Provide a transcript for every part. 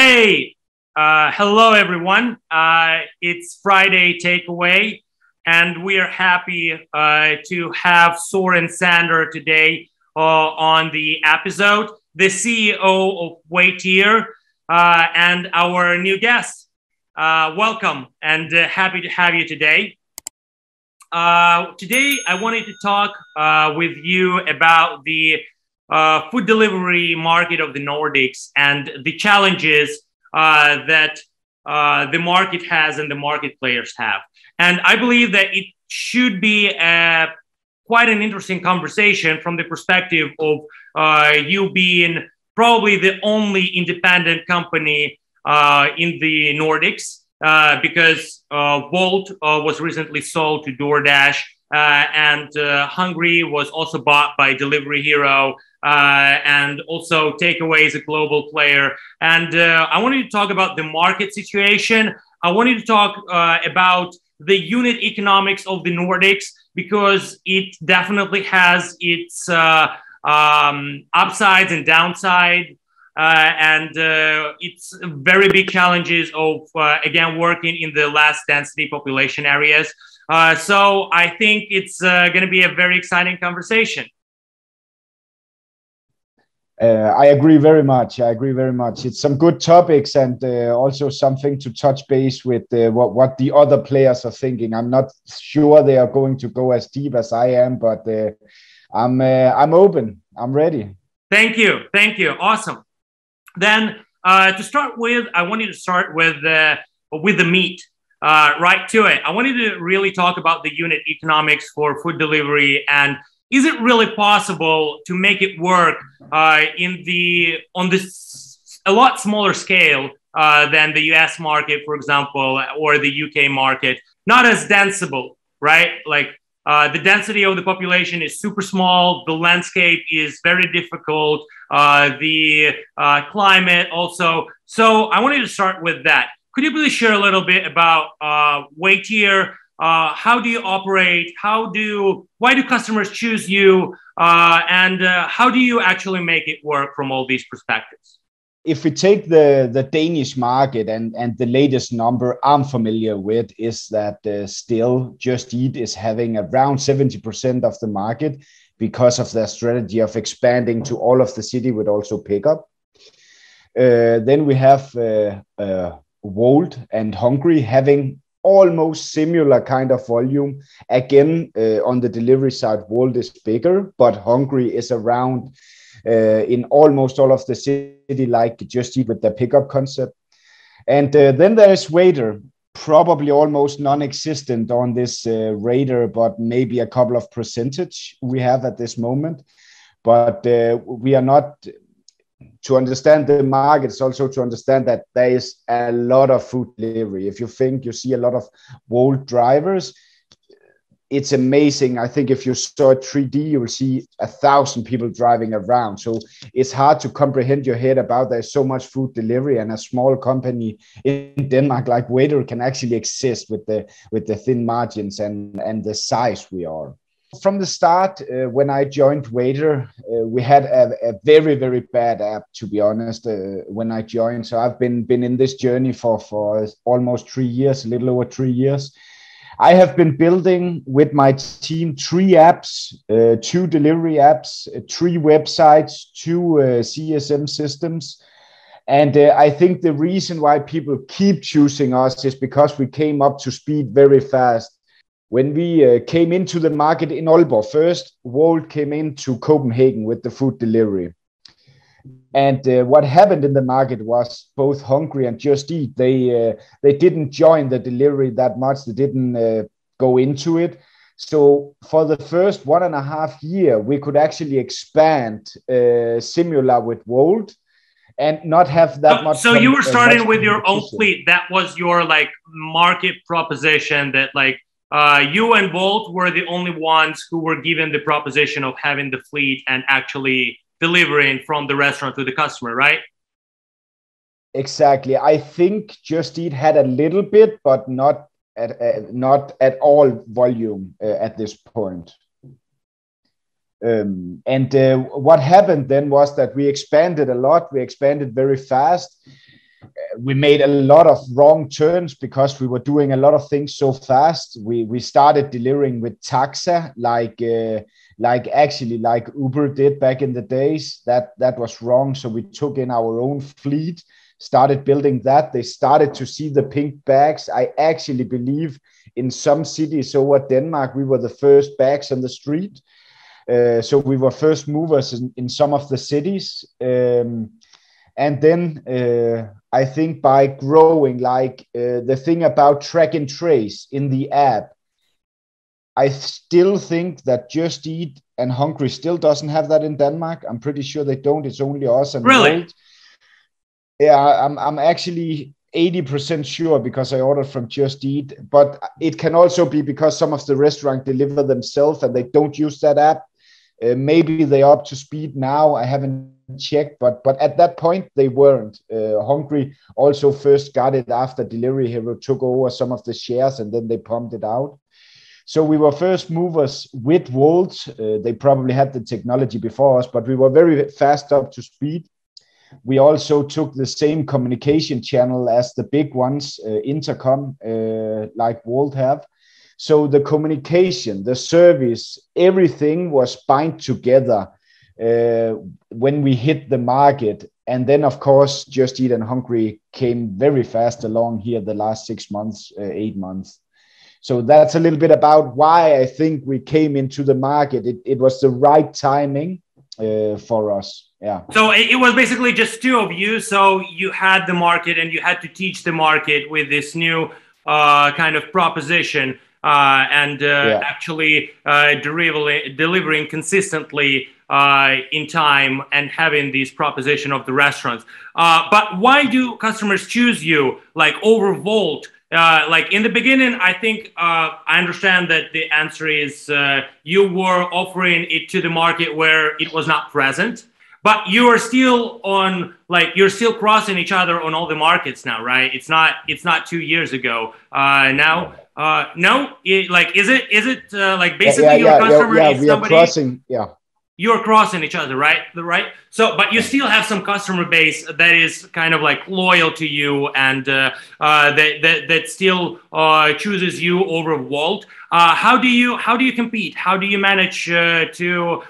Hey, hello everyone. It's Friday Takeaway, and we are happy to have Soren Sander today on the episode, the CEO of Waiteer, and our new guest. Welcome, and happy to have you today. Today, I wanted to talk with you about the food delivery market of the Nordics and the challenges that the market has and the market players have. And I believe that it should be quite an interesting conversation from the perspective of you being probably the only independent company in the Nordics, because Wolt was recently sold to DoorDash, and Hungary was also bought by Deliveryhero, and also Takeaway is a global player. And I wanted to talk about the market situation. I wanted to talk about the unit economics of the Nordics, because it definitely has its upsides and downsides. And it's very big challenges of, again, working in the less density population areas. So I think it's going to be a very exciting conversation. I agree very much. It's some good topics, and also something to touch base with what the other players are thinking. I'm not sure they are going to go as deep as I am, but I'm open. I'm ready. Thank you. Awesome. Then to start with, I wanted to start with the meat. Right to it. I wanted to really talk about the unit economics for food delivery, and is it really possible to make it work on this a lot smaller scale than the US market, for example, or the UK market? Not as densible, right? Like the density of the population is super small. The landscape is very difficult. The climate also. So I wanted to start with that. Could you please share a little bit about Waiteer? How do you operate? Why do customers choose you? And how do you actually make it work from all these perspectives? If we take the Danish market, and the latest number I'm familiar with is that still Justeat is having around 70% of the market because of their strategy of expanding to all of the city with also pickup. Then we have Wolt and Hungary having almost similar kind of volume. Again, on the delivery side, Wolt is bigger, but Hungary is around in almost all of the city, like Justeat with the pickup concept. And then there is Waiteer, probably almost non-existent on this radar, but maybe a couple of percentage we have at this moment. But we are not. To understand the market, it's also to understand that there is a lot of food delivery. If you think you see a lot of Wolt drivers, it's amazing. I think if you saw 3D, you will see 1,000 people driving around. So it's hard to comprehend your head about there's so much food delivery, and a small company in Denmark like Waiteer can actually exist with the thin margins and the size we are. From the start, when I joined Waiteer, we had a very, very bad app, to be honest, when I joined. So I've been in this journey for almost 3 years, a little over 3 years. I have been building with my team 3 apps, 2 delivery apps, 3 websites, 2 CSM systems. And I think the reason why people keep choosing us is because we came up to speed very fast. When we came into the market in Aalborg first, Wolt came into Copenhagen with the food delivery. And what happened in the market was both Hungary and Justeat, they didn't join the delivery that much. They didn't go into it. So for the first 1.5 years, we could actually expand similar with Wolt and not have that much. So you were starting with your own fleet. That was your like market proposition, that like you and Wolt were the only ones who were given the proposition of having the fleet and actually delivering from the restaurant to the customer, right? Exactly. I think Justeat had a little bit, but not at all volume at this point. What happened then was that we expanded a lot. We expanded very fast. We made a lot of wrong turns because we were doing a lot of things so fast. We started delivering with taxa, like Uber did back in the days. That was wrong. So we took in our own fleet, started building that. They started to see the pink bags. I actually believe in some cities over Denmark, we were the first bags on the street. So we were first movers in some of the cities. And then I think by growing, the thing about track and trace in the app, I still think that Justeat and Hungry still doesn't have that in Denmark. I'm pretty sure they don't. It's only us and really? Wolt. Yeah, I'm actually 80% sure because I ordered from Justeat, but it can also be because some of the restaurants deliver themselves and they don't use that app. Maybe they are up to speed now. I haven't checked, but at that point they weren't. Hungry also first got it after Deliveryhero took over some of the shares and then they pumped it out. So we were first movers with Wolt. They probably had the technology before us, but we were very fast up to speed. We also took the same communication channel as the big ones, Intercom, like Wolt have. So the communication, the service, everything was bind together when we hit the market. And then, of course, Justeat and Hungry came very fast along here the last 6 months, 8 months. So that's a little bit about why I think we came into the market. It was the right timing for us. Yeah. So it was basically just two of you. So you had the market and you had to teach the market with this new kind of proposition. Actually delivering consistently in time and having these proposition of the restaurants. But why do customers choose you like over Wolt? Like in the beginning, I think I understand that the answer is you were offering it to the market where it was not present. But you are still on, like you're still crossing each other on all the markets now, right? It's not 2 years ago. Now, no, is it like basically your customer is we somebody? Are crossing, yeah. You're crossing each other, right? So, but you still have some customer base that is kind of like loyal to you and that still chooses you over Wolt. How do you compete? How do you manage to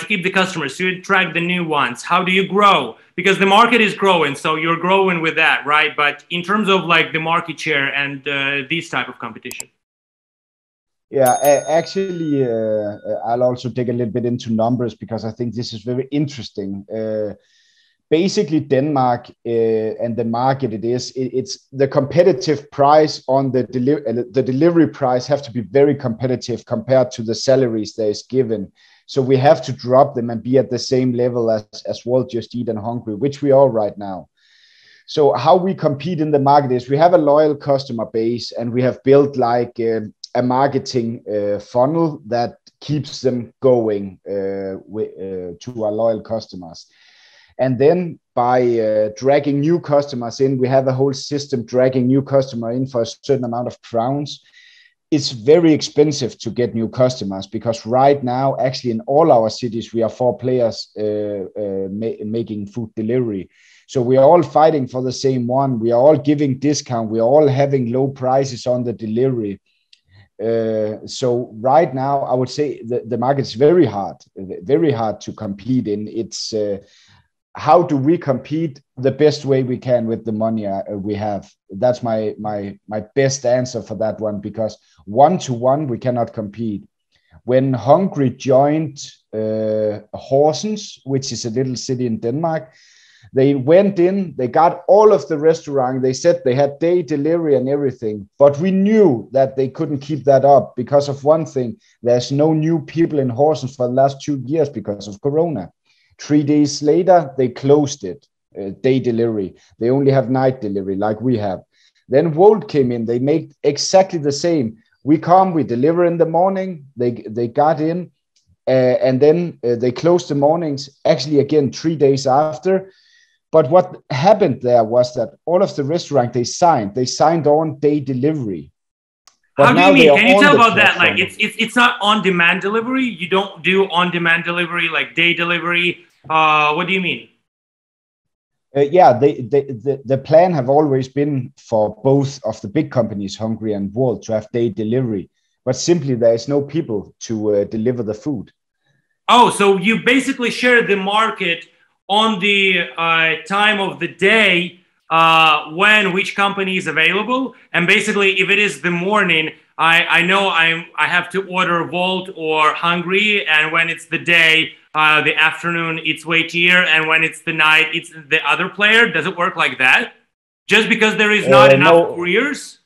keep the customers, to attract the new ones? How do you grow? Because the market is growing, so you're growing with that, right? But in terms of like the market share and these type of competition. Yeah, actually, I'll also dig a little bit into numbers because I think this is very interesting. Basically, Denmark and the market, it's the competitive price on the delivery price have to be very competitive compared to the salaries that is given. So we have to drop them and be at the same level as Wolt, Justeat, and Hungry, which we are right now. So how we compete in the market is we have a loyal customer base and we have built like a marketing funnel that keeps them going to our loyal customers. And then by dragging new customers in, we have a whole system dragging new customer in for a certain amount of crowns. It's very expensive to get new customers because right now, actually in all our cities, we are 4 players making food delivery. So we are all fighting for the same one. We are all giving discount. We are all having low prices on the delivery. So right now, I would say the market is very hard to compete in. It's how do we compete the best way we can with the money we have? That's my best answer for that one, because 1-to-1 we cannot compete. When Hungry joined Horsens, which is a little city in Denmark, they went in, they got all of the restaurant. They said they had day delivery and everything, but we knew that they couldn't keep that up because of one thing. There's no new people in Horsens for the last 2 years because of Corona. 3 days later, they closed it, day delivery. They only have night delivery like we have. Then Wolt came in, they make exactly the same. We come, we deliver in the morning, they got in, and then they closed the mornings, actually again 3 days after. But what happened there was that all of the restaurant they signed on day delivery. But how do you mean? Can you tell about that? Like it's not on-demand delivery. You don't do on-demand delivery like day delivery. What do you mean? Yeah, the plan have always been for both of the big companies, Hungary and Wolt, to have day delivery, but simply there is no people to deliver the food. Oh, so you basically share the market on the time of the day when which company is available, and basically if it is the morning, I know I have to order Wolt or Hungry, and when it's the day, the afternoon, it's Waiteer, and when it's the night, it's the other player. Does it work like that? Just because there is not enough couriers?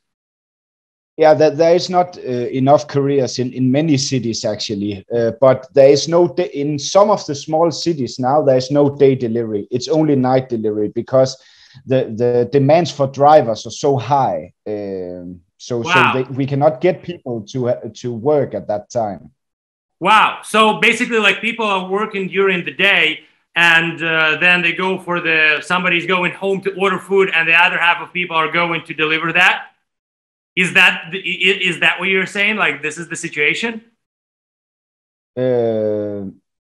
Yeah, there is not enough couriers in many cities actually, but there is no in some of the small cities now. There is no day delivery. It's only night delivery because the demands for drivers are so high. So we cannot get people to work at that time. Wow. So basically, like people are working during the day, and then they go for somebody's going home to order food, and the other half of people are going to deliver that. Is that what you're saying? Like this is the situation?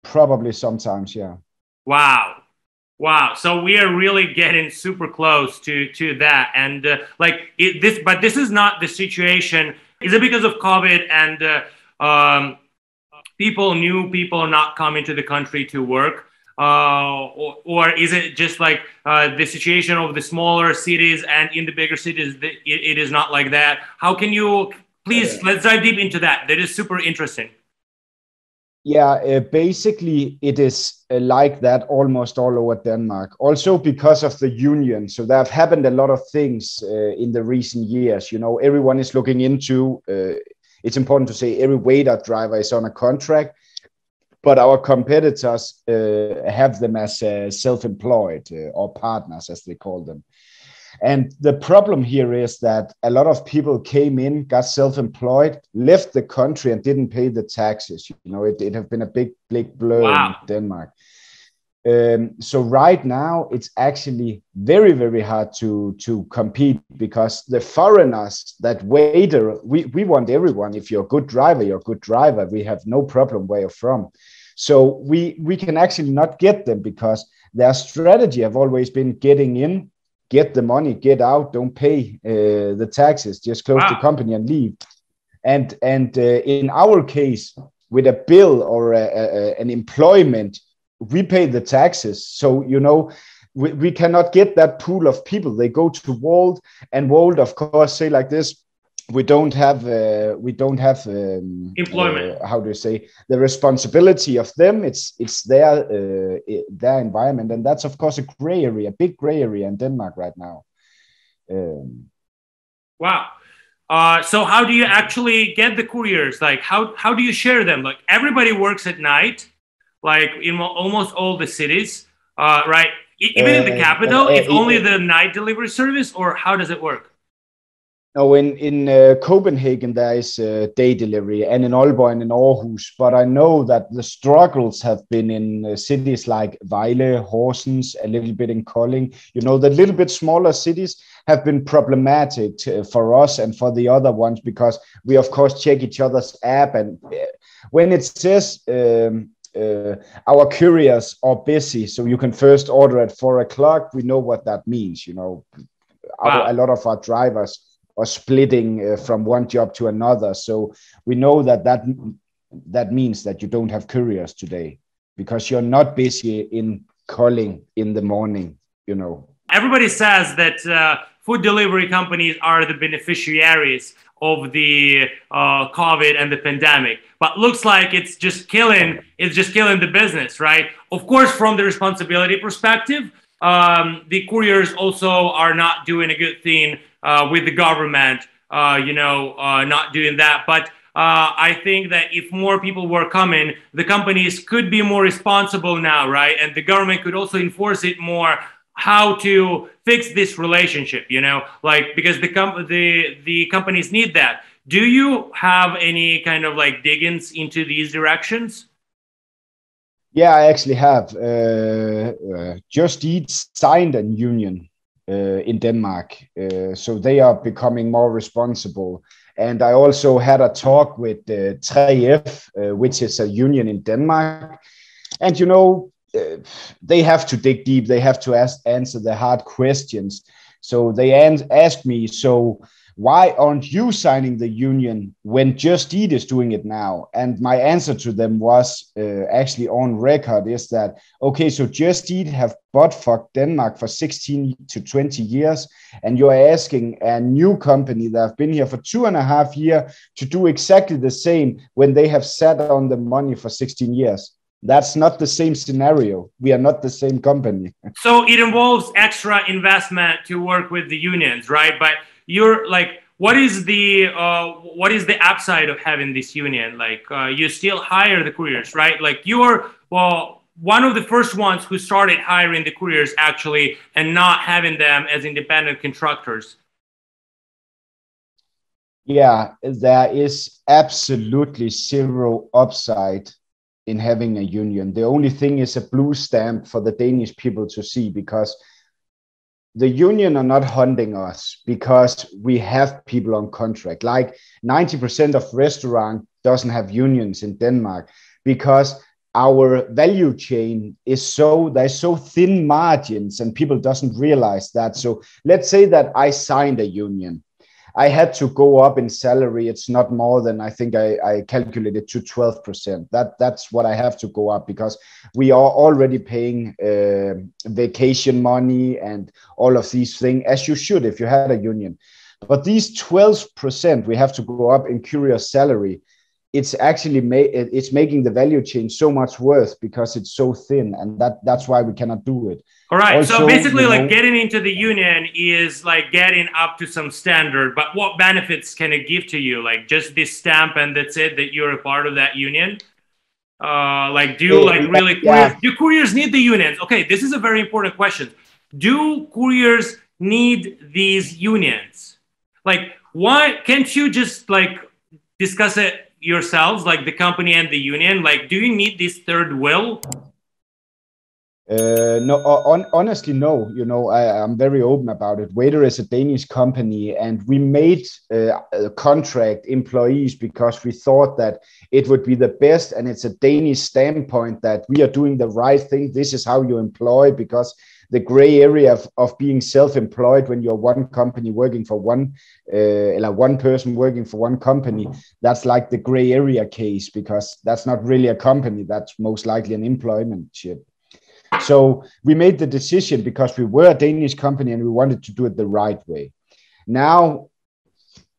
Probably sometimes, yeah. Wow. Wow. So we are really getting super close to that. And but this is not the situation. Is it because of COVID and new people are not coming to the country to work? Or is it just like the situation of the smaller cities, and in the bigger cities, it is not like that? How can you, please, let's dive deep into that. That is super interesting. Yeah, basically it is like that almost all over Denmark. Also because of the union. So there have happened a lot of things in the recent years. You know, everyone is looking into, it's important to say every waiter driver is on a contract, but our competitors have them as self-employed or partners, as they call them. And the problem here is that a lot of people came in, got self-employed, left the country and didn't pay the taxes. You know, it has been a big blur in Denmark. So right now it's actually very, very hard to compete because the foreigners that Waiteer, we want everyone. If you're a good driver, you're a good driver. We have no problem where you're from. So we can actually not get them because their strategy have always been getting in, get the money, get out, don't pay the taxes, just close the company and leave. And in our case, with a bill or an employment, we pay the taxes. So, you know, we cannot get that pool of people. They go to Wolt, and Wolt, of course, say like this: we don't have employment. How do you say, the responsibility of them? It's their environment, and that's of course a gray area, a big gray area in Denmark right now. Wow. So how do you actually get the couriers? Like how do you share them? Like everybody works at night, like in almost all the cities, right? Even in the capital, it's only the night delivery service, or how does it work? No, in Copenhagen there is day delivery, and in Aalborg and in Aarhus. But I know that the struggles have been in cities like Vejle, Horsens, a little bit in Kolding. You know, the little bit smaller cities have been problematic for us and for the other ones, because we of course check each other's app, and when it says our couriers are busy, so you can first order at 4 o'clock, we know what that means. You know, a lot of our drivers or splitting from one job to another. So we know that means that you don't have couriers today because you're not busy in calling in the morning, you know. Everybody says that food delivery companies are the beneficiaries of the COVID and the pandemic, but looks like it's just killing the business, right? Of course, from the responsibility perspective, the couriers also are not doing a good thing with the government, not doing that. But I think that if more people were coming, the companies could be more responsible now, right? And the government could also enforce it more, how to fix this relationship, you know, like, because the companies need that. Do you have any kind of like diggings into these directions? Yeah, I actually have. Justeat signed a union in Denmark, so they are becoming more responsible. And I also had a talk with 3F, which is a union in Denmark. And, you know, they have to dig deep. They have to answer the hard questions. So they asked me, so why aren't you signing the union when Justeat is doing it now? And my answer to them was actually on record is that, okay, so Justeat have bought for Denmark for 16 to 20 years, and you're asking a new company that have been here for 2.5 years to do exactly the same when they have sat on the money for 16 years. That's not the same scenario. We are not the same company. So it involves extra investment to work with the unions, right? But you're like, what is the upside of having this union? Like, you still hire the couriers, right? Like, you are, well, one of the first ones who started hiring the couriers actually, and not having them as independent contractors. Yeah, there is absolutely zero upside in having a union. The only thing is a blue stamp for the Danish people to see, because the union are not hunting us because we have people on contract. Like 90% of restaurant doesn't have unions in Denmark because our value chain is there's so thin margins and people doesn't realize that. So let's say that I signed a union. I had to go up in salary. It's not more than, I think I calculated to 12%. That's what I have to go up, because we are already paying vacation money and all of these things, as you should if you had a union. But these 12% we have to go up in courier salary. It's actually it's making the value chain so much worse because it's so thin, and that's why we cannot do it. All right. Also, so basically, like, getting into the union is like getting up to some standard. But what benefits can it give to you? Like just this stamp and that's it, that you're a part of that union? Like, do you do couriers need the unions? Okay, this is a very important question. Do couriers need these unions? Like, why can't you just like discuss it yourselves, like the company and the union? Like, do you need this third will? No, honestly, no. You know, I'm very open about it. Waiteer is a Danish company, and we made contract employees because we thought that it would be the best, and it's a Danish standpoint that we are doing the right thing. This is how you employ, because the gray area of being self-employed when you're one company working for one person working for one company, that's like the gray area case, because that's not really a company. That's most likely an employmentship. So we made the decision because we were a Danish company and we wanted to do it the right way. Now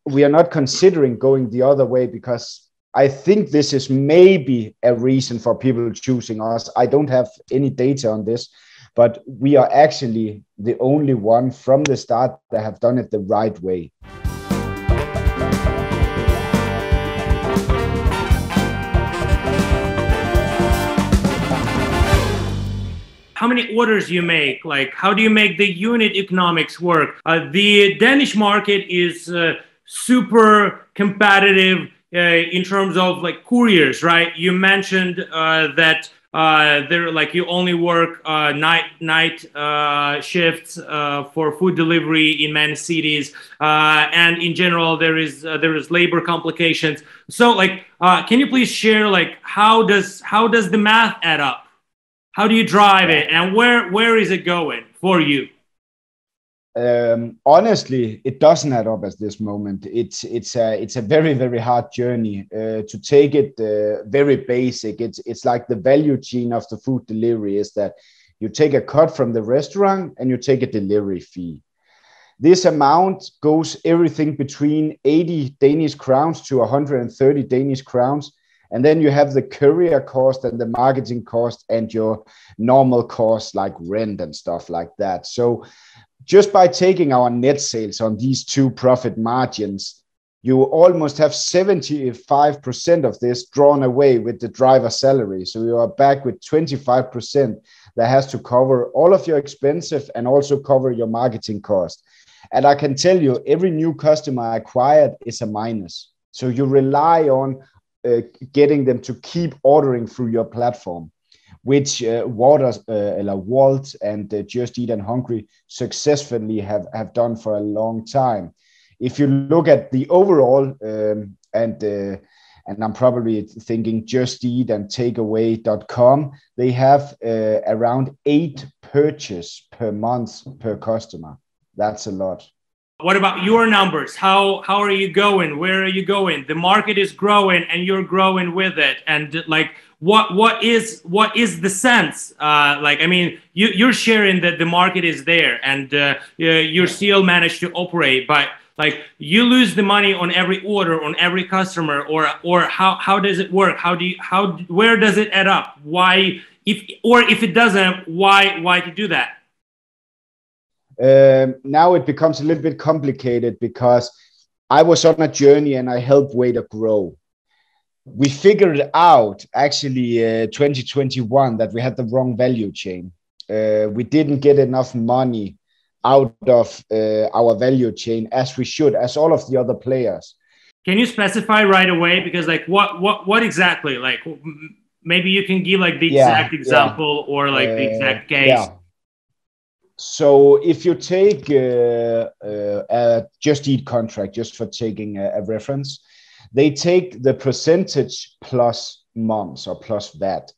we are not considering going the other way, because I think this is maybe a reason for people choosing us. I don't have any data on this, but we are actually the only one from the start that have done it the right way. How many orders you make? Like, how do you make the unit economics work? The Danish market is super competitive in terms of like couriers, right? You mentioned that there, like, you only work night shifts for food delivery in many cities, and in general there is labor complications. So, like, can you please share, like, how does the math add up? How do you drive it, and where is it going for you? Honestly, it doesn't add up at this moment. It's a very, very hard journey. To take it very basic, it's like the value chain of the food delivery is that you take a cut from the restaurant and you take a delivery fee. This amount goes everything between 80 Danish crowns to 130 Danish crowns. And then you have the courier cost and the marketing cost and your normal costs like rent and stuff like that. So just by taking our net sales on these two profit margins, you almost have 75% of this drawn away with the driver salary. So you are back with 25% that has to cover all of your expenses and also cover your marketing cost. And I can tell you, every new customer acquired is a minus. So you rely on getting them to keep ordering through your platform, which Walt and Justeat and Hungry successfully have done for a long time. If you look at the overall and and I'm probably thinking Just Eat and takeaway.com, they have around 8 purchase per month per customer. That's a lot. What about your numbers? How are you going? Where are you going? The market is growing and you're growing with it. And like, what is the sense? Like, I mean, you're sharing that the market is there and you still manage to operate, but like you lose the money on every order, on every customer, or how does it work? Where does it add up? Why, if it doesn't, why to do that? Now it becomes a little bit complicated because I was on a journey and I helped Waiteer grow. We figured out actually 2021 that we had the wrong value chain. We didn't get enough money out of our value chain as we should, as all of the other players. Can you specify right away? Because like what exactly? Like maybe you can give like the exact example or like the exact case. Yeah. So if you take a Just Eat contract, just for taking a reference, they take the percentage plus months or plus VAT.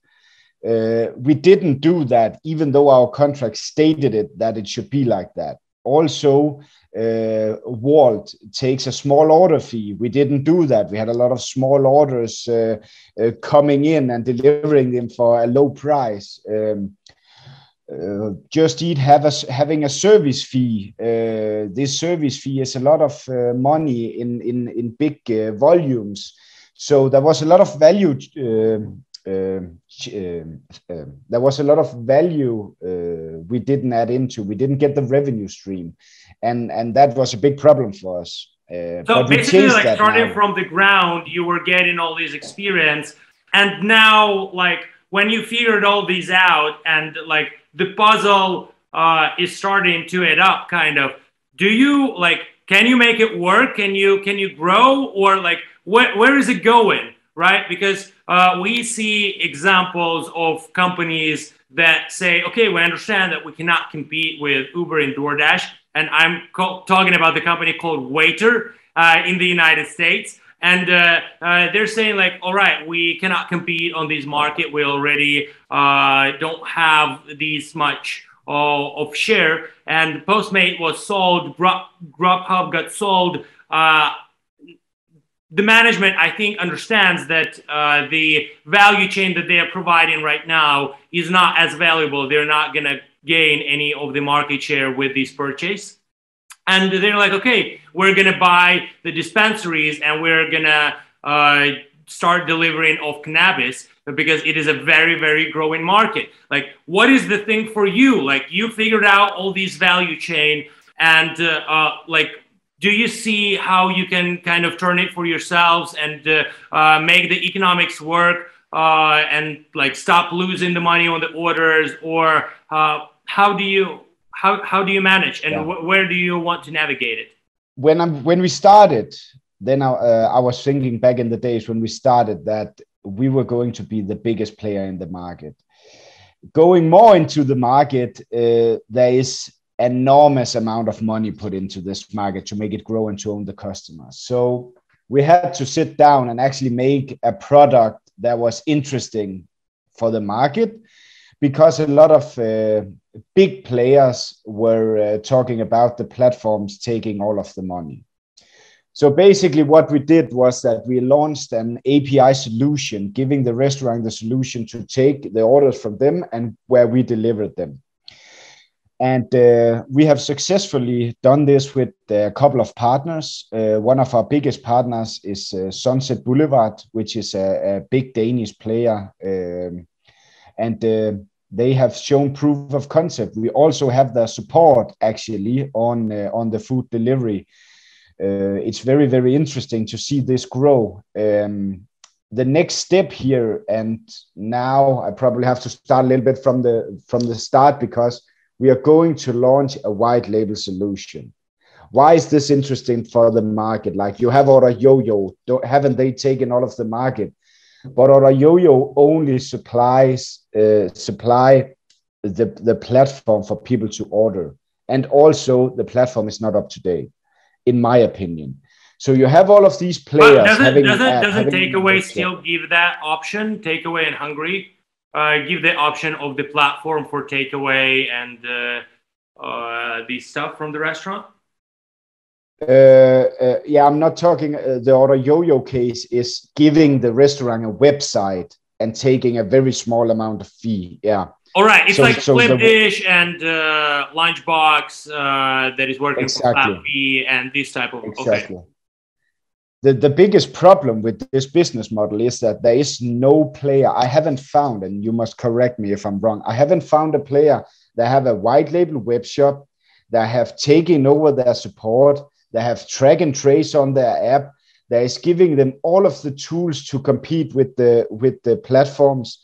We didn't do that, even though our contract stated it that it should be like that. Also, Walt takes a small order fee. We didn't do that. We had a lot of small orders coming in and delivering them for a low price. Just Eat having a service fee. This service fee is a lot of money in big volumes. So there was a lot of value. There was a lot of value we didn't add into. We didn't get the revenue stream, and that was a big problem for us. So basically, like starting from the ground, you were getting all this experience, and now like when you figured all these out, and like the puzzle is starting to add up, kind of. Do you like? Can you make it work? Can you grow, or like where is it going? Right? Because we see examples of companies that say, okay, we understand that we cannot compete with Uber and DoorDash. And I'm talking about the company called Waiteer in the United States. And they're saying like, all right, we cannot compete on this market. We already don't have this much of share. And Postmate was sold, Grubhub got sold. The management, I think, understands that the value chain that they are providing right now is not as valuable. They're not going to gain any of the market share with this purchase. And they're like, okay, we're going to buy the dispensaries and we're going to start delivering of cannabis because it is a very, very growing market. Like, what is the thing for you? Like, you figured out all these value chain and like, do you see how you can kind of turn it for yourselves and make the economics work and like stop losing the money on the orders, or how do you manage and where do you want to navigate it? When we started, then I was thinking back in the days when we started that we were going to be the biggest player in the market. Going more into the market, there is enormous amount of money put into this market to make it grow and to own the customers. So we had to sit down and actually make a product that was interesting for the market, because a lot of big players were talking about the platforms taking all of the money. So basically what we did was that we launched an API solution, giving the restaurant the solution to take the orders from them and where we delivered them. And we have successfully done this with a couple of partners. One of our biggest partners is Sunset Boulevard, which is a big Danish player. And they have shown proof of concept. We also have their support actually on the food delivery. It's very, very interesting to see this grow. The next step here, and now I probably have to start a little bit from the start, because we are going to launch a white label solution. Why is this interesting for the market? Like, you have Order Yo-Yo, haven't they taken all of the market? But Order Yo-Yo only supply the platform for people to order. And also the platform is not up to date, in my opinion. So you have all of these players But having an app, doesn't having a takeaway website. still give that option? Takeaway in Hungary give the option of the platform for takeaway and the stuff from the restaurant. Yeah, I'm not talking. The Order Yo-Yo case is giving the restaurant a website and taking a very small amount of fee. Yeah. All right, it's like so Flip Dish and Lunchbox that is working for flat fee and this type of. Exactly. Okay. The biggest problem with this business model is that there is no player. I haven't found, and you must correct me if I'm wrong, I haven't found a player that have a white label web shop, that have taken over their support, that have track and trace on their app, that is giving them all of the tools to compete with the platforms,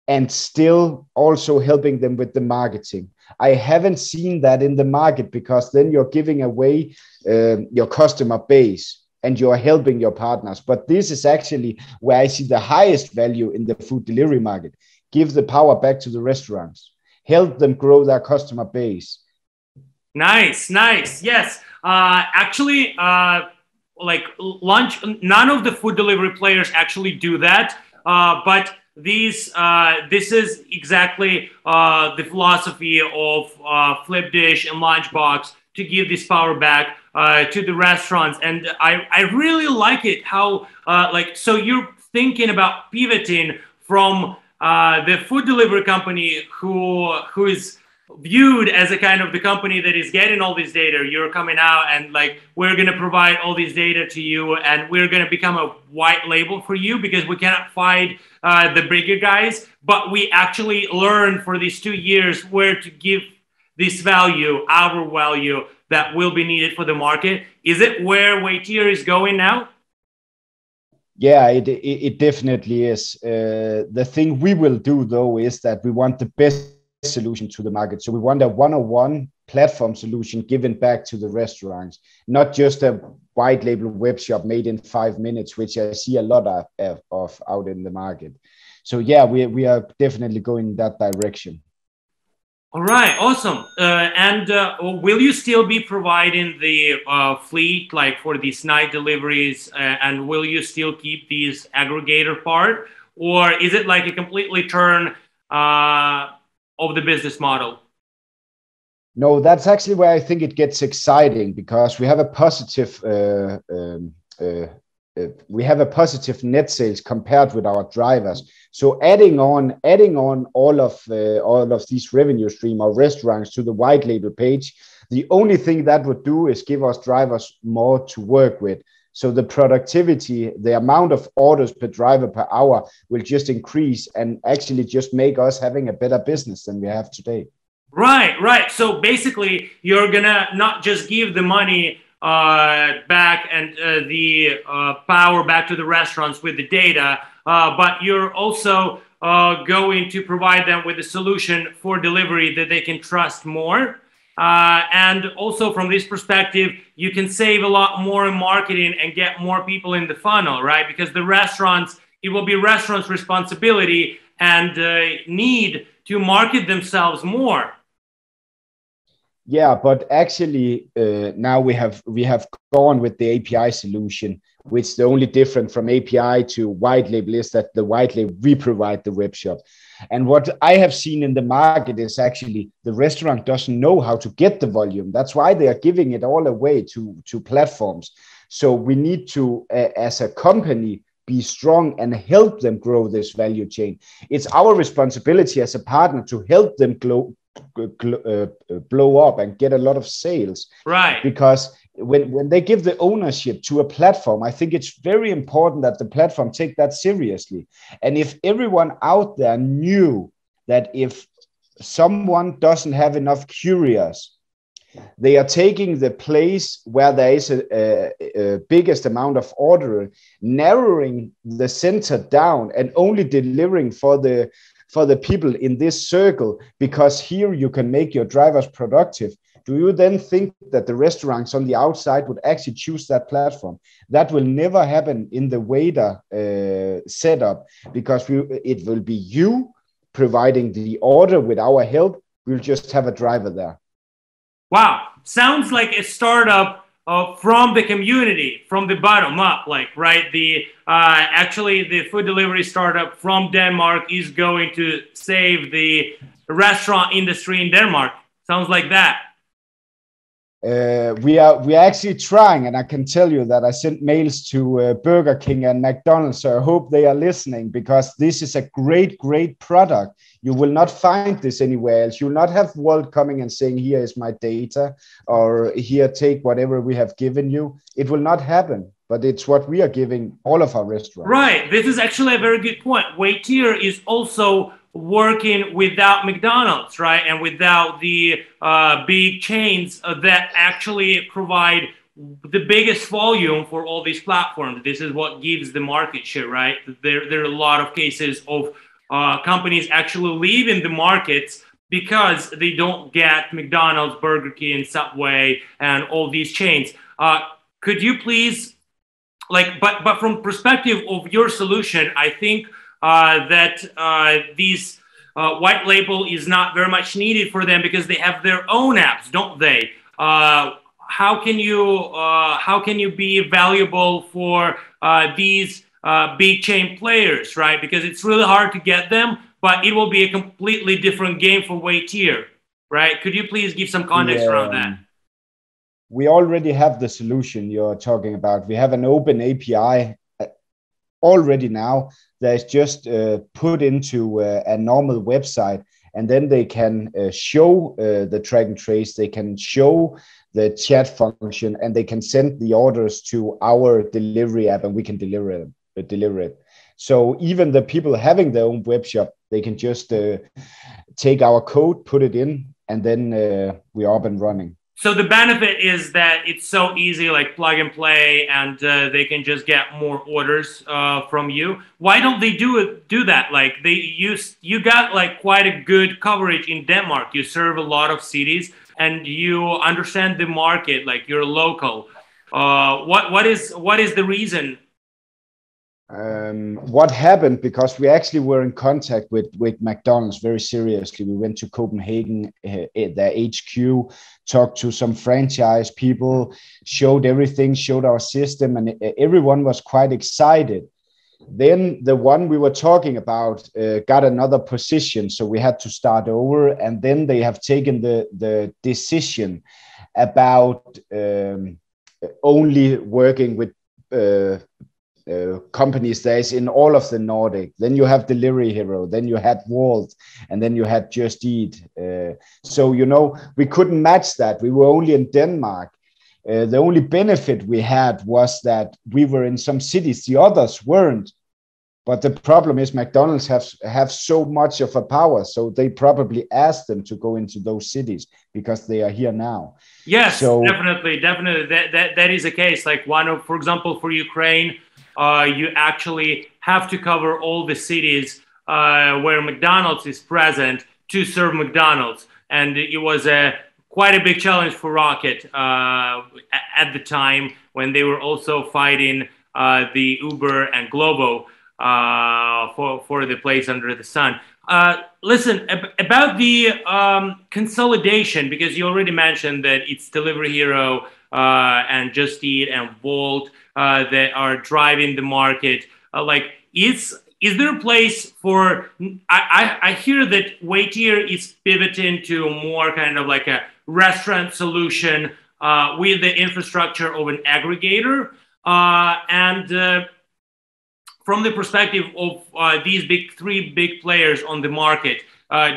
and still also helping them with the marketing. I haven't seen that in the market, because then you're giving away your customer base and you're helping your partners. But this is actually where I see the highest value in the food delivery market. Give the power back to the restaurants, help them grow their customer base. Nice. Yes. Actually, like lunch, none of the food delivery players actually do that. But this is exactly the philosophy of Flip Dish and Lunchbox, to give this power back to the restaurants. And I really like it how so you're thinking about pivoting from the food delivery company who is viewed as a kind of the company that is getting all this data. You're coming out and like, we're going to provide all this data to you, and we're going to become a white label for you because we cannot fight the bigger guys. But we actually learned for these 2 years where to give this value, our value that will be needed for the market. Is it where Waiteer is going now? Yeah, it definitely is. The thing we will do, though, is that we want the best solution to the market. So we want a one-on-one platform solution given back to the restaurants, not just a white label web shop made in 5 minutes, which I see a lot of out in the market. So yeah, we are definitely going in that direction. All right, awesome. And will you still be providing the fleet, like for these night deliveries, and will you still keep these aggregator part, or is it like a completely turn of the business model? No, that's actually where I think it gets exciting, because we have a positive net sales compared with our drivers. So adding on all of these revenue stream or restaurants to the white label page, the only thing that would do is give us drivers more to work with. So the productivity, the amount of orders per driver per hour will just increase, and actually just make us having a better business than we have today. Right. So basically, you're gonna not just give the money back and the power back to the restaurants with the data, but you're also going to provide them with a solution for delivery that they can trust more. And also from this perspective, you can save a lot more in marketing and get more people in the funnel, right? Because the restaurants, it will be restaurants' responsibility and need to market themselves more. Yeah, but actually now we have gone with the API solution, which the only difference from API to white label is that the white label, we provide the web shop. And what I have seen in the market is actually the restaurant doesn't know how to get the volume. That's why they are giving it all away to platforms. So we need to, as a company, be strong and help them grow this value chain. It's our responsibility as a partner to help them blow up and get a lot of sales. Right. Because when they give the ownership to a platform, I think it's very important that the platform take that seriously. And if everyone out there knew that if someone doesn't have enough couriers, they are taking the place where there is a biggest amount of order, narrowing the center down and only delivering for the people in this circle, because here you can make your drivers productive. Do you then think that the restaurants on the outside would actually choose that platform? That will never happen in the Waiteer setup, because it will be you providing the order with our help. We'll just have a driver there. Wow, sounds like a startup from the community, from the bottom up, like, right? Actually the food delivery startup from Denmark is going to save the restaurant industry in Denmark. Sounds like that. We are actually trying, and I can tell you that I sent mails to Burger King and MacDonald, so I hope they are listening, because this is a great product. You will not find this anywhere else. You will not have Wolt coming and saying, here is my data, or here, take whatever we have given you. It will not happen, but it's what we are giving all of our restaurants. Right. This is actually a very good point. Waiteer is also working without McDonald's, right? And without the big chains that actually provide the biggest volume for all these platforms. This is what gives the market share, right? There are a lot of cases of companies actually leaving the markets because they don't get McDonald's, Burger King, Subway, and all these chains. Could you please, but from perspective of your solution, I think that these white label is not very much needed for them because they have their own apps, don't they? How can you be valuable for these big chain players, right? Because it's really hard to get them, but it will be a completely different game for Waiteer, right? Could you please give some context around that? We already have the solution you're talking about. We have an open API already now that's just put into a normal website, and then they can show the track and trace, they can show the chat function, and they can send the orders to our delivery app, and we can deliver it. So even the people having their own web shop, they can just take our code, put it in, and then we're up and running. So the benefit is that it's so easy, like plug and play, and they can just get more orders from you. Why don't they do that? Like you got like quite a good coverage in Denmark. You serve a lot of cities, and you understand the market. Like you're local. What is the reason? What happened, because we actually were in contact with McDonald's very seriously. We went to Copenhagen, their HQ, talked to some franchise people, showed everything, showed our system, and everyone was quite excited. Then the one we were talking about got another position, so we had to start over, and then they have taken the decision about only working with companies that is in all of the Nordic. Then you have Deliveryhero, then you had Wolt, and then you had Justeat. So we couldn't match that. We were only in Denmark. The only benefit we had was that we were in some cities, the others weren't. But the problem is McDonald's have so much of a power, so they probably asked them to go into those cities because they are here now. Yes, so, definitely. That is the case. Like for example, for Ukraine, you actually have to cover all the cities where McDonald's is present to serve McDonald's, and it was quite a big challenge for Rocket at the time when they were also fighting the Uber and Glovo for the place under the sun. Listen, about the consolidation, because you already mentioned that it's Deliveryhero and Justeat and Wolt that are driving the market. Is there a place for? I hear that Waiteer is pivoting to more kind of like a restaurant solution with the infrastructure of an aggregator, and from the perspective of these three big players on the market,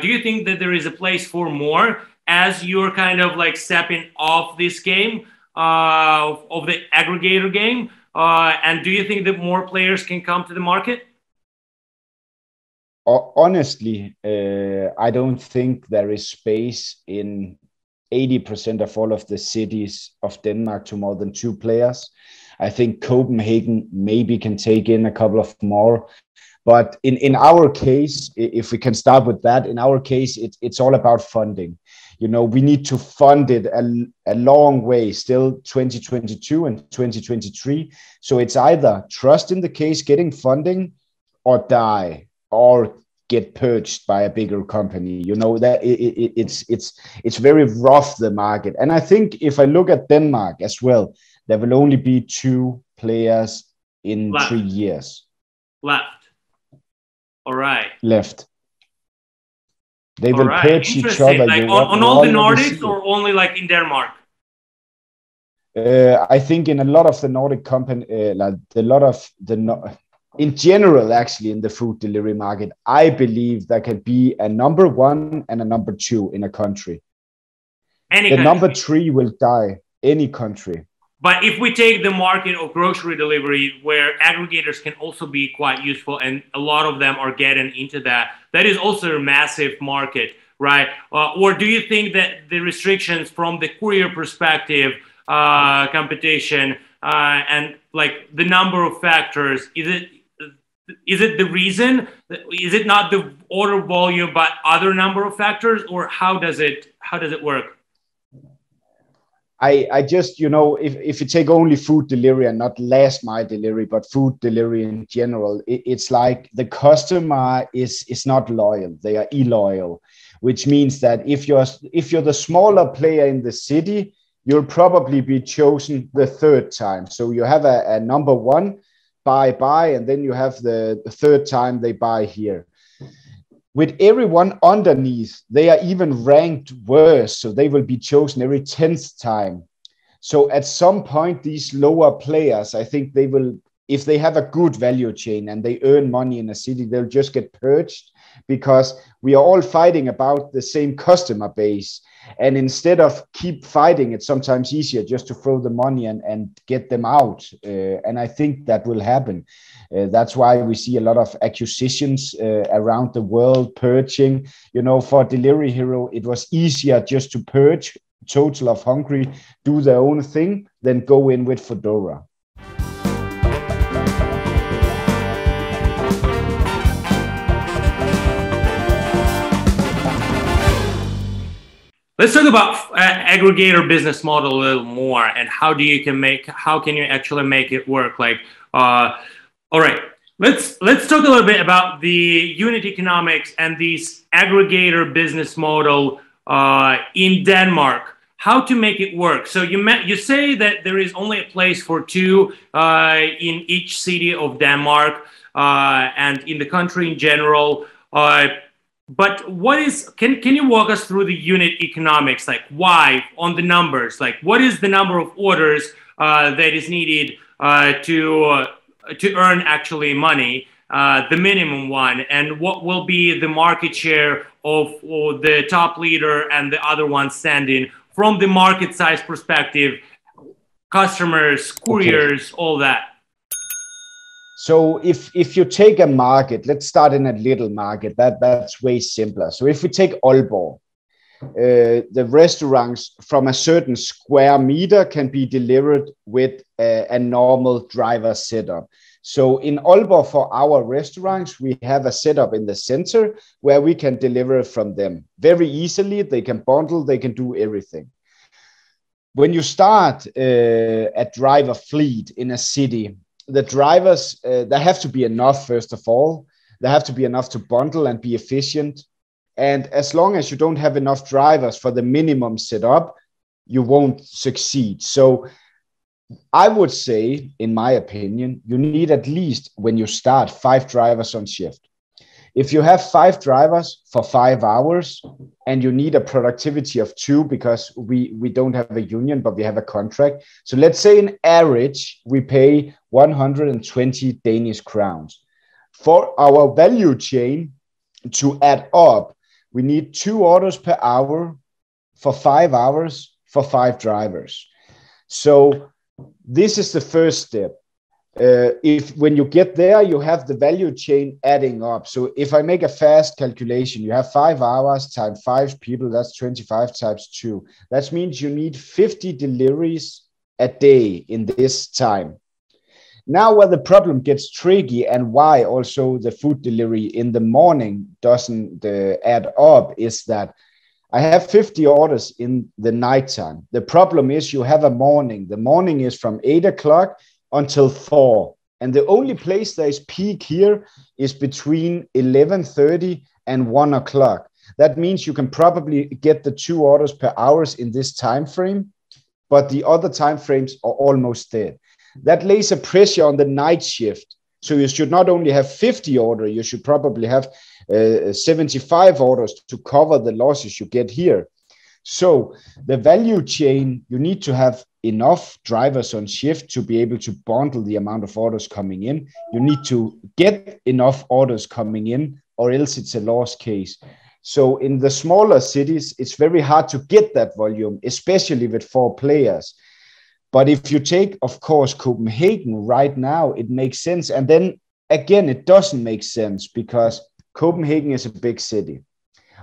do you think that there is a place for more as you're kind of like stepping off this game of the aggregator game? And do you think that more players can come to the market? Honestly, I don't think there is space in 80% of all of the cities of Denmark to more than 2 players. I think Copenhagen maybe can take in a couple of more. But in our case, if we can start with that, in our case, it's all about funding. We need to fund it a long way, still 2022 and 2023. So it's either trust in the case, getting funding, or die, or get purchased by a bigger company. You know that it's very rough, the market. And I think if I look at Denmark as well, there will only be 2 players in Left. 3 years. Left. All right. Left. They will right. purge each other. Like on all the Nordics, or only like in Denmark? I think in a lot of the Nordic company, in general, actually, in the food delivery market, I believe there can be a number 1 and a number 2 in a country. The number 3 will die. Any country. But if we take the market of grocery delivery, where aggregators can also be quite useful, and a lot of them are getting into that, that is also a massive market, right? Or do you think that the restrictions from the courier perspective, competition, and like the number of factors, is it the reason? Is it not the order volume, but other number of factors, or how does it work? I just, you know, if you take only food delivery and not last mile delivery, but food delivery in general, it's like the customer is not loyal. They are illoyal, which means that if you're the smaller player in the city, you'll probably be chosen the 3rd time. So you have a number 1 buy, and then you have the 3rd time they buy here. With everyone underneath, they are even ranked worse. So they will be chosen every 10th time. So at some point, these lower players, I think they will, if they have a good value chain and they earn money in a city, they'll just get purged, because we are all fighting about the same customer base. And instead of keep fighting, it's sometimes easier just to throw the money and get them out. And I think that will happen. That's why we see a lot of acquisitions around the world, purging. You know, for Deliveryhero, it was easier just to purge total of Hungary, do their own thing, than go in with Foodora. Let's talk about aggregator business model a little more, and how can you actually make it work? Like, all right, let's talk a little bit about the unit economics and this aggregator business model in Denmark. How to make it work? So you say that there is only a place for 2 in each city of Denmark and in the country in general. But what is, can you walk us through the unit economics? Like, why, on the numbers? Like, what is the number of orders that is needed to earn actually money, the minimum one, and what will be the market share of the top leader and the other one standing from the market size perspective, customers, couriers, all that? So if you take a market, let's start in a little market, that's way simpler. So if we take Aalborg, the restaurants from a certain square meter can be delivered with a normal driver setup. So in Aalborg, for our restaurants, we have a setup in the center where we can deliver from them very easily. They can bundle, they can do everything. When you start a driver fleet in a city, the drivers, there have to be enough, first of all. There have to be enough to bundle and be efficient. And as long as you don't have enough drivers for the minimum setup, you won't succeed. So I would say, in my opinion, you need at least, when you start, 5 drivers on shift. If you have 5 drivers for 5 hours and you need a productivity of 2, because we don't have a union, but we have a contract. So let's say in average, we pay 120 Danish crowns. For our value chain to add up, we need 2 orders per hour for 5 hours for 5 drivers. So this is the first step. When you get there, you have the value chain adding up. So if I make a fast calculation, you have 5 hours times 5 people, that's 25 times 2. That means you need 50 deliveries a day in this time. Now, where the problem gets tricky and why also the food delivery in the morning doesn't add up is that I have 50 orders in the nighttime. The problem is you have a morning. The morning is from 8 o'clock until 4. And the only place there is peak here is between 11:30 and 1 o'clock. That means you can probably get the 2 orders per hour in this time frame, but the other time frames are almost dead. That lays a pressure on the night shift. So you should not only have 50 orders, you should probably have 75 orders to cover the losses you get here. So the value chain, you need to have enough drivers on shift to be able to bundle the amount of orders coming in. You need to get enough orders coming in, or else it's a loss case. So in the smaller cities, it's very hard to get that volume, especially with 4 players. But if you take, of course, Copenhagen right now, it makes sense. And then again, it doesn't make sense because Copenhagen is a big city.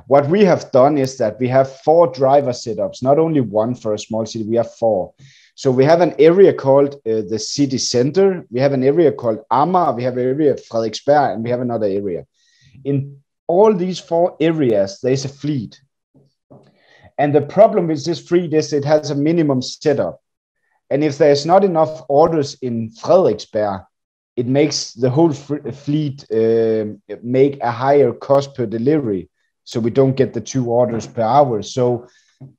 What we have done is that we have 4 driver setups, not only one for a small city, we have 4. So we have an area called the city center. We have an area called Amager. We have an area Frederiksberg, and we have another area. In all these 4 areas, there's a fleet. And the problem with this fleet is it has a minimum setup. And if there's not enough orders in Frederiksberg, it makes the whole fleet make a higher cost per delivery. So we don't get the 2 orders per hour. So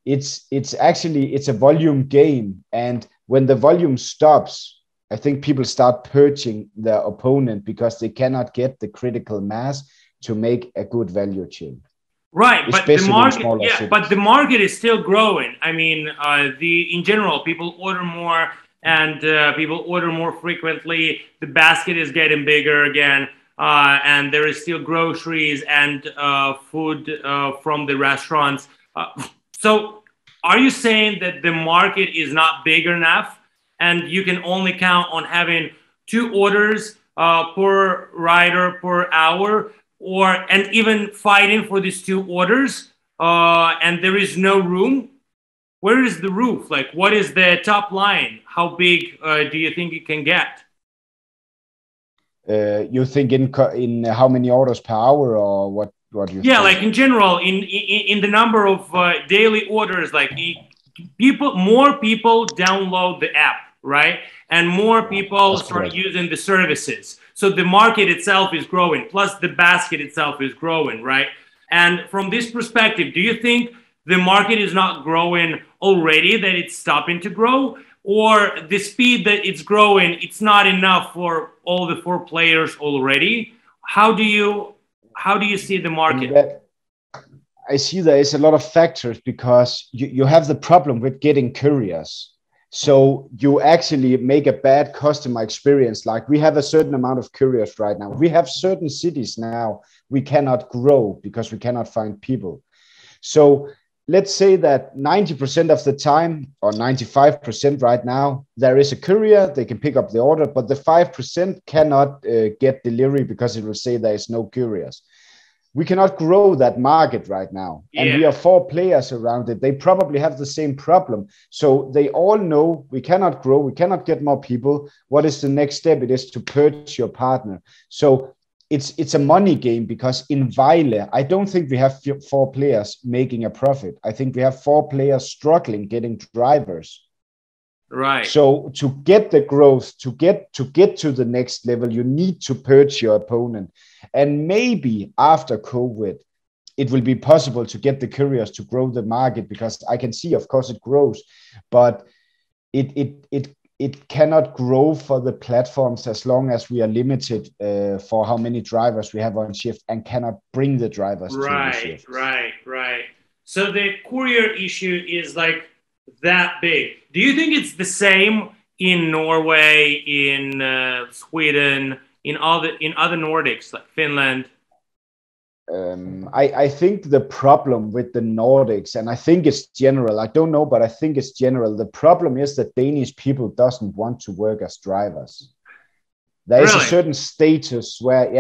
it's a volume game. And when the volume stops, I think people start purging their opponent because they cannot get the critical mass to make a good value chain. Right, but the market, but the market is still growing. I mean, in general, people order more and people order more frequently. The basket is getting bigger again, and there is still groceries and food from the restaurants. So, are you saying that the market is not big enough, and you can only count on having 2 orders per rider per hour? And even fighting for these 2 orders, and there is no room? Where is the roof? Like, what is the top line? How big do you think it can get? You think in how many orders per hour, or what do you think? Like in general, in the number of daily orders, like more people download the app, right? And more people start using the services. So the market itself is growing, plus the basket itself is growing, right? And from this perspective, do you think the market is not growing already, that it's stopping to grow? Or the speed that it's growing, it's not enough for all the 4 players already? How do you see the market? I see there is a lot of factors because you have the problem with getting couriers. So you actually make a bad customer experience. Like we have a certain amount of couriers right now. We have certain cities now we cannot grow because we cannot find people. So let's say that 90% of the time, or 95% right now, there is a courier, they can pick up the order, but the 5% cannot get delivery because it will say there is no couriers. We cannot grow that market right now. Yeah. And we are 4 players around it. They probably have the same problem. So they all know we cannot grow. We cannot get more people. What is the next step? It is to purchase your partner. So it's a money game because in Vejle, I don't think we have 4 players making a profit. I think we have 4 players struggling getting drivers. Right. So to get the growth, to get to the next level, you need to purge your opponent. And maybe after COVID, it will be possible to get the couriers to grow the market because I can see, of course, it grows, but it cannot grow for the platforms as long as we are limited for how many drivers we have on shift and cannot bring the drivers to the shift. Right. So the courier issue is like that big. Do you think it's the same in Norway, in Sweden, in other Nordics like Finland? I think the problem with the Nordics, and I think it's general, I don't know, but I think it's general. The problem is that Danish people doesn't want to work as drivers. There is a certain status where,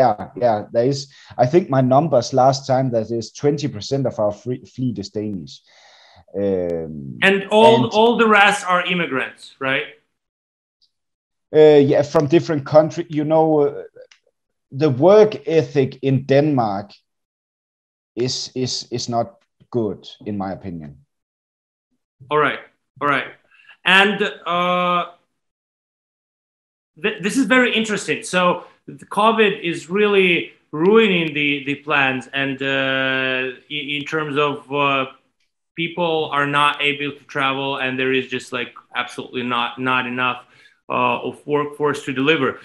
there is. I think my numbers last time that is 20% of our fleet is Danish. And all the rest are immigrants, right? From different countries. You know, the work ethic in Denmark is not good, in my opinion. All right. And this is very interesting. So the COVID is really ruining the plans, and in terms of people are not able to travel, and there is just like absolutely not enough of workforce to deliver.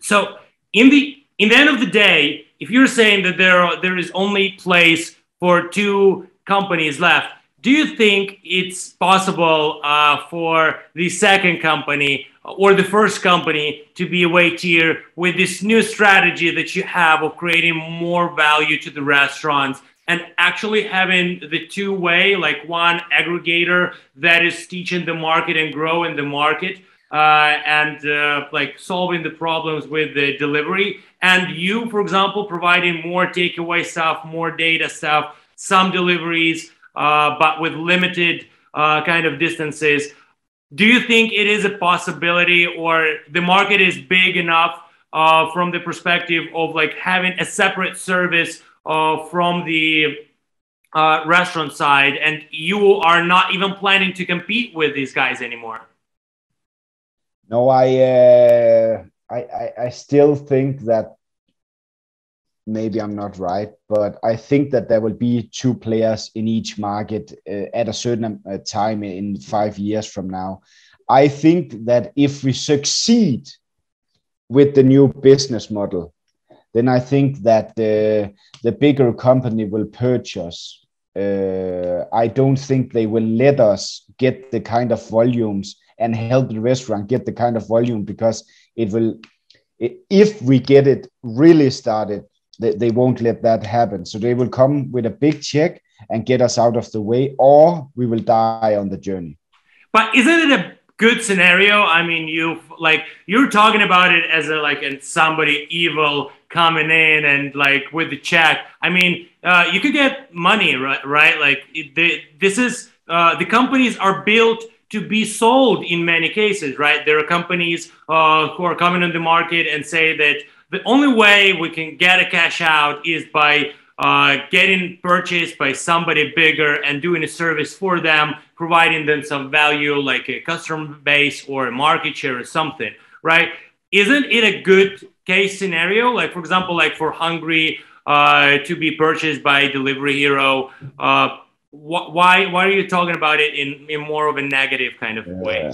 So in the end of the day, if you're saying that there is only place for two companies left, do you think it's possible for the second company or the first company to be a Waiteer with this new strategy that you have of creating more value to the restaurants and actually having the two-way, like one aggregator that is teaching the market and growing the market and like solving the problems with the delivery, and you, for example, providing more takeaway stuff, more data stuff, some deliveries, but with limited kind of distances. Do you think it is a possibility, or the market is big enough from the perspective of like having a separate service from the restaurant side, and you are not even planning to compete with these guys anymore? No, I still think that maybe I'm not right, but I think that there will be two players in each market at a certain time in 5 years from now. I think that if we succeed with the new business model, then I think that the bigger company will purchase. I don't think they will let us get the kind of volumes and help the restaurant get the kind of volume, because if we get it really started, they won't let that happen. So they will come with a big check and get us out of the way, or we will die on the journey. But isn't it a good scenario? I mean, you're talking about it as somebody evil coming in and like with the check. I mean, you could get money, right? Like the companies are built to be sold in many cases, right? There are companies who are coming on the market and say that the only way we can get a cash out is by getting purchased by somebody bigger and doing a service for them, providing them some value like a customer base or a market share or something, right? Isn't it a good case scenario? Like, for example, like for Hungary to be purchased by Deliveryhero, why are you talking about it in more of a negative kind of way?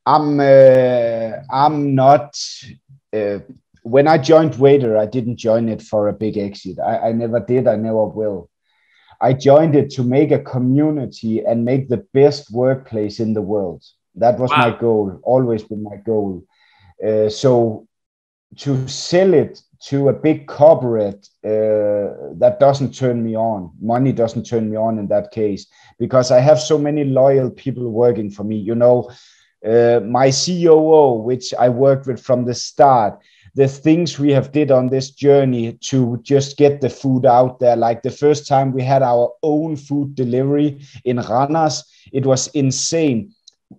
I'm not. When I joined Waiteer, I didn't join it for a big exit. I never did. I never will. I joined it to make a community and make the best workplace in the world. That was my goal. Always been my goal. So to sell it to a big corporate, that doesn't turn me on. Money doesn't turn me on in that case, because I have so many loyal people working for me. You know, my COO, which I worked with from the start, the things we have did on this journey to just get the food out there. Like the first time we had our own food delivery in Randers, it was insane.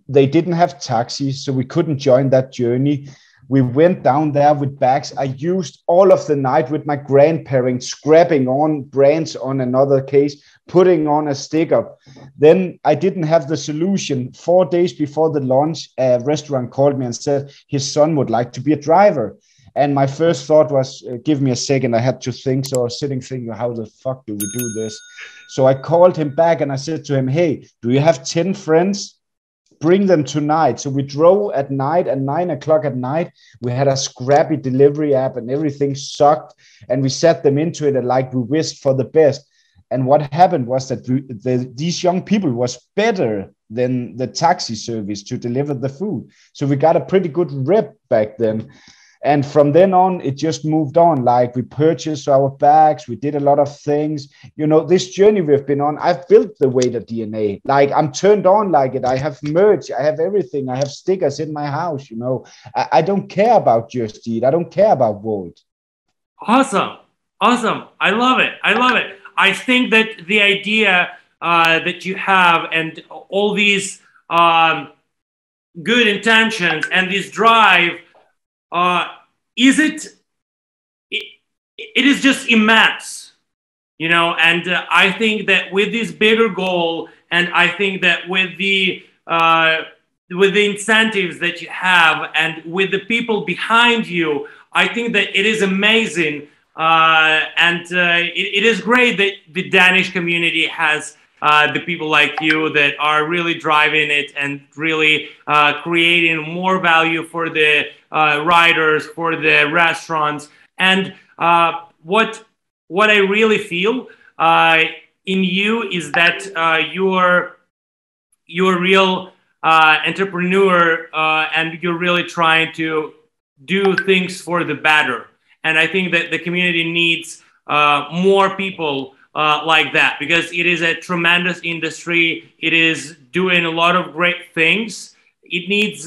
They didn't have taxis, so we couldn't join that journey. We went down there with bags. I used all of the night with my grandparents, scrapping on brands on another case, putting on a sticker. Then I didn't have the solution. 4 days before the launch, a restaurant called me and said his son would like to be a driver. And my first thought was, give me a second. I had to think. So I was sitting thinking, how the fuck do we do this? So I called him back and I said to him, hey, do you have 10 friends? Bring them tonight. So we drove at night at 9 o'clock at night. We had a scrappy delivery app and everything sucked. And we set them into it and like we wished for the best. And what happened was that these young people was better than the taxi service to deliver the food. So we got a pretty good rep back then. And from then on, it just moved on. Like we purchased our bags, we did a lot of things. You know, this journey we've been on, I've built the Waiteer DNA. Like I'm turned on like it. I have merch, I have everything. I have stickers in my house, you know. I don't care about Justeat. I don't care about Wolt. Awesome. Awesome. I love it. I love it. I think that the idea that you have and all these good intentions and this drive, it is just immense, you know, and I think that with this bigger goal, and I think that with the with the incentives that you have and with the people behind you, I think that it is amazing. It is great that the Danish community has the people like you that are really driving it and really creating more value for the riders, for the restaurants. And what I really feel in you is that you're real entrepreneur, and you're really trying to do things for the better. And I think that the community needs more people like that, because it is a tremendous industry. It is doing a lot of great things. It needs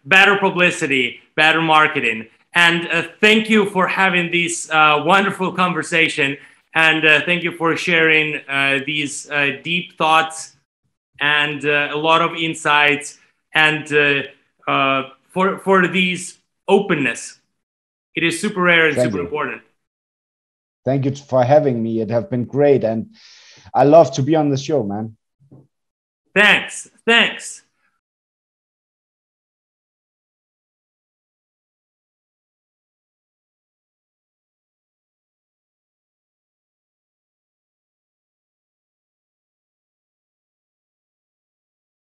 better publicity, better marketing. And thank you for having this wonderful conversation. And thank you for sharing these deep thoughts and a lot of insights, and for these openness. It is super rare and super important. Thank you for having me. It has been great, and I love to be on the show, man. Thanks.